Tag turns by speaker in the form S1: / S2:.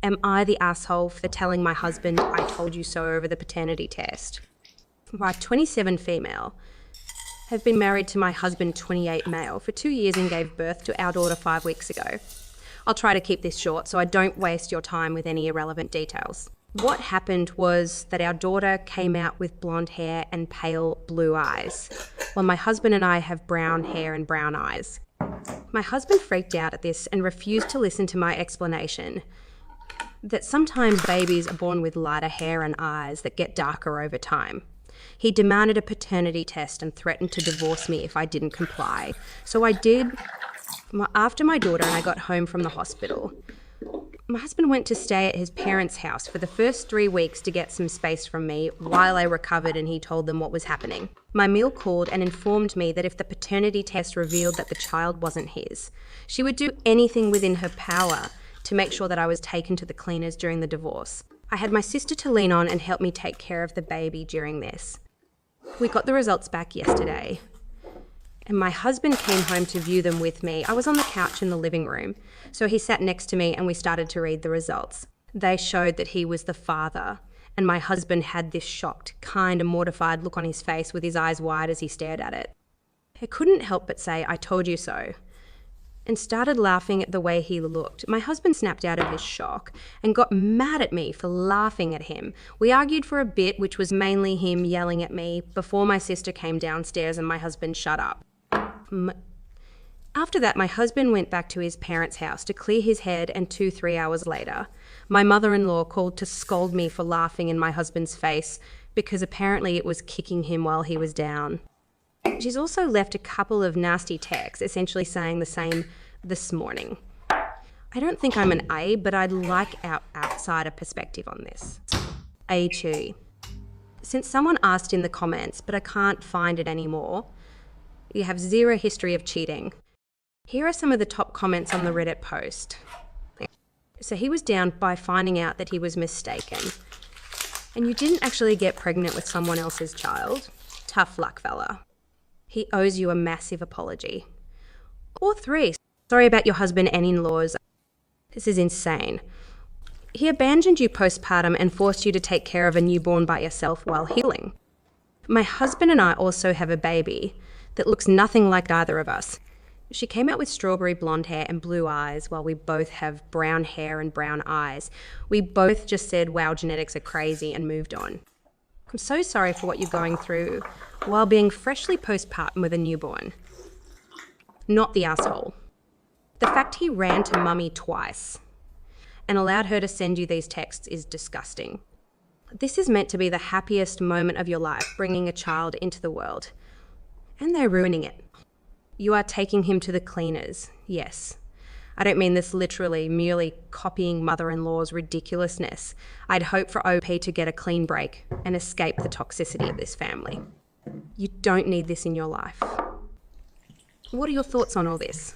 S1: Am I the asshole for telling my husband I told you so over the paternity test? My 27 female, have been married to my husband 28 male for 2 years and gave birth to our daughter 5 weeks ago. I'll try to keep this short so I don't waste your time with any irrelevant details. What happened was that our daughter came out with blonde hair and pale blue eyes, while my husband and I have brown hair and brown eyes. My husband freaked out at this and refused to listen to my explanation that sometimes babies are born with lighter hair and eyes that get darker over time. He demanded a paternity test and threatened to divorce me if I didn't comply. So I did. After my daughter and I got home from the hospital, my husband went to stay at his parents' house for the first 3 weeks to get some space from me while I recovered, and he told them what was happening. My meal called and informed me that if the paternity test revealed that the child wasn't his, she would do anything within her power to make sure that I was taken to the cleaners during the divorce. I had my sister to lean on and help me take care of the baby during this. We got the results back yesterday, and my husband came home to view them with me. I was on the couch in the living room, so he sat next to me and we started to read the results. They showed that he was the father, and my husband had this shocked, kind and mortified look on his face with his eyes wide as he stared at it. I couldn't help but say, "I told you so," and started laughing at the way he looked. My husband snapped out of his shock and got mad at me for laughing at him. We argued for a bit, which was mainly him yelling at me, before my sister came downstairs and my husband shut up. After that, my husband went back to his parents' house to clear his head, and 2-3 hours later, my mother-in-law called to scold me for laughing in my husband's face because apparently it was kicking him while he was down. She's also left a couple of nasty texts, essentially saying the same this morning. I don't think I'm an A, but I'd like our outsider perspective on this. A2. Since someone asked in the comments, but I can't find it anymore, you have zero history of cheating. Here are some of the top comments on the Reddit post. So he was down by finding out that he was mistaken. And you didn't actually get pregnant with someone else's child. Tough luck, fella. He owes you a massive apology. Or 3. Sorry about your husband and in-laws. This is insane. He abandoned you postpartum and forced you to take care of a newborn by yourself while healing. My husband and I also have a baby that looks nothing like either of us. She came out with strawberry blonde hair and blue eyes, while we both have brown hair and brown eyes. We both just said, "Wow, genetics are crazy," and moved on. I'm so sorry for what you're going through while being freshly postpartum with a newborn. Not the asshole. The fact he ran to mummy twice and allowed her to send you these texts is disgusting. This is meant to be the happiest moment of your life, bringing a child into the world. And they're ruining it. You are taking him to the cleaners, yes. I don't mean this literally, merely copying mother-in-law's ridiculousness. I'd hope for OP to get a clean break and escape the toxicity of this family. You don't need this in your life. What are your thoughts on all this?